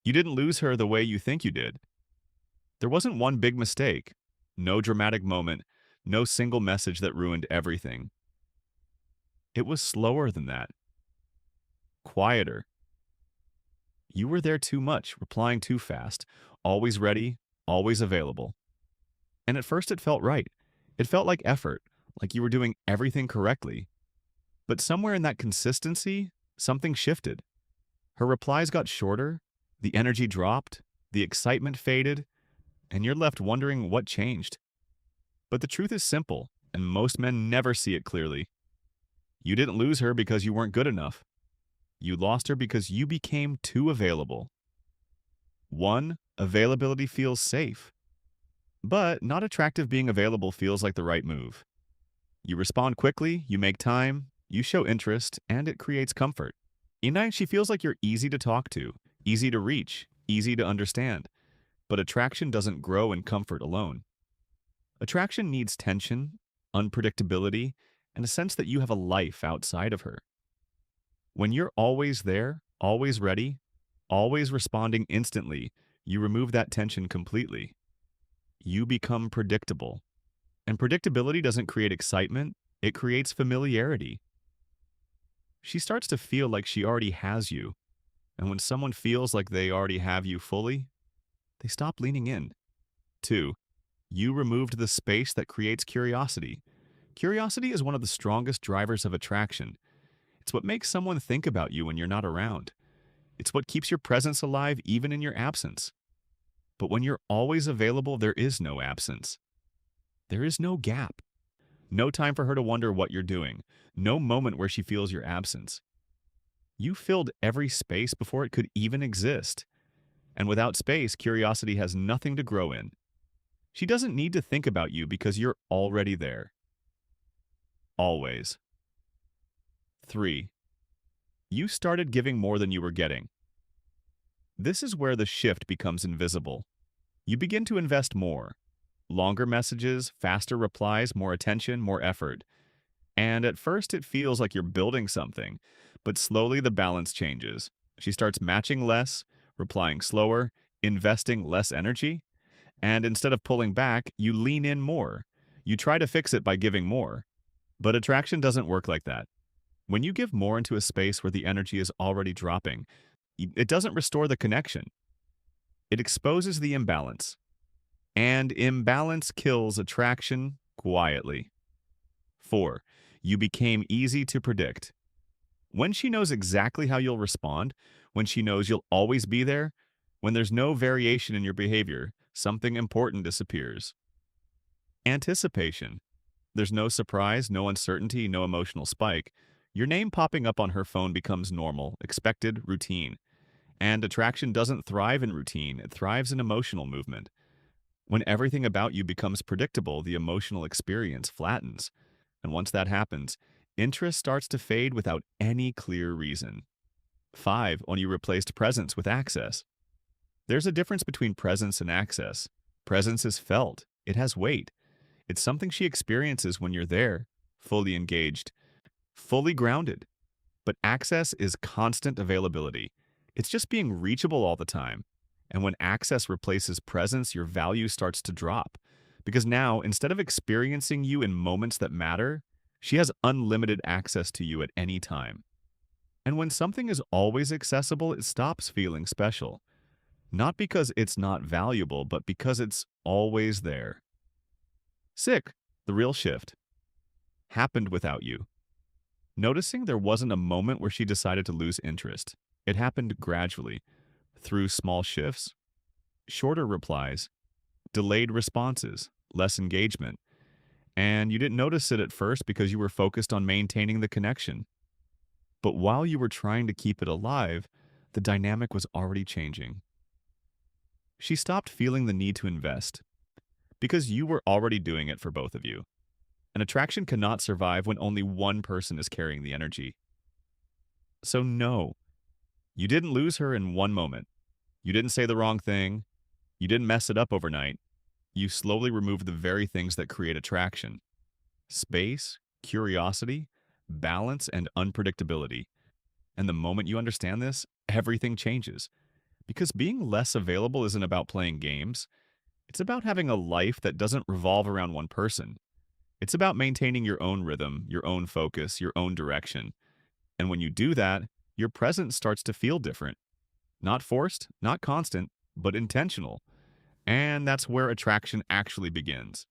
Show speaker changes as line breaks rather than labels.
You didn't lose her the way you think you did. There wasn't one big mistake, no dramatic moment, no single message that ruined everything. It was slower than that, quieter. You were there too much, replying too fast, always ready, always available. And at first it felt right. It felt like effort, like you were doing everything correctly. But somewhere in that consistency, something shifted. Her replies got shorter, the energy dropped, the excitement faded, and you're left wondering what changed. But the truth is simple, and most men never see it clearly. You didn't lose her because you weren't good enough. You lost her because you became too available. One, availability feels safe, but not attractive being available feels like the right move. You respond quickly, you make time, you show interest, and it creates comfort. Ina, she feels like you're easy to talk to, easy to reach, easy to understand. But attraction doesn't grow in comfort alone. Attraction needs tension, unpredictability, and a sense that you have a life outside of her. When you're always there, always ready, always responding instantly, you remove that tension completely. You become predictable. And predictability doesn't create excitement, it creates familiarity. She starts to feel like she already has you. And when someone feels like they already have you fully, they stop leaning in. 2. You removed the space that creates curiosity. Curiosity is one of the strongest drivers of attraction. It's what makes someone think about you when you're not around. It's what keeps your presence alive even in your absence. But when you're always available, there is no absence. There is no gap. No time for her to wonder what you're doing. No moment where she feels your absence. You filled every space before it could even exist. And without space, curiosity has nothing to grow in. She doesn't need to think about you because you're already there. Always. 3. You started giving more than you were getting. This is where the shift becomes invisible. You begin to invest more. Longer messages, faster replies, more attention, more effort. And at first it feels like you're building something, but slowly the balance changes. She starts matching less, replying slower, investing less energy, and instead of pulling back, you lean in more. You try to fix it by giving more. But attraction doesn't work like that. When you give more into a space where the energy is already dropping, it doesn't restore the connection. It exposes the imbalance. And imbalance kills attraction quietly. 4. You became easy to predict. When she knows exactly how you'll respond, when she knows you'll always be there, when there's no variation in your behavior, something important disappears. Anticipation. There's no surprise, no uncertainty, no emotional spike. Your name popping up on her phone becomes normal, expected, routine. And attraction doesn't thrive in routine, it thrives in emotional movement. When everything about you becomes predictable, the emotional experience flattens. And once that happens, interest starts to fade without any clear reason. 5. When you replaced presence with access. There's a difference between presence and access. Presence is felt. It has weight. It's something she experiences when you're there, fully engaged, fully grounded. But access is constant availability. It's just being reachable all the time. And when access replaces presence, your value starts to drop. Because now, instead of experiencing you in moments that matter, she has unlimited access to you at any time. And when something is always accessible, it stops feeling special. Not because it's not valuable, but because it's always there. Sick, the real shift, happened without you. Noticing there wasn't a moment where she decided to lose interest. It happened gradually, through small shifts, shorter replies, delayed responses, less engagement. And you didn't notice it at first because you were focused on maintaining the connection. But while you were trying to keep it alive, the dynamic was already changing. She stopped feeling the need to invest because you were already doing it for both of you. An attraction cannot survive when only one person is carrying the energy. So no, you didn't lose her in one moment. You didn't say the wrong thing. You didn't mess it up overnight. You slowly removed the very things that create attraction: space, curiosity, balance, and unpredictability. And the moment you understand this, everything changes. Because being less available isn't about playing games, it's about having a life that doesn't revolve around one person. It's about maintaining your own rhythm, your own focus, your own direction. And when you do that, your presence starts to feel different. Not forced, not constant, but intentional. And that's where attraction actually begins.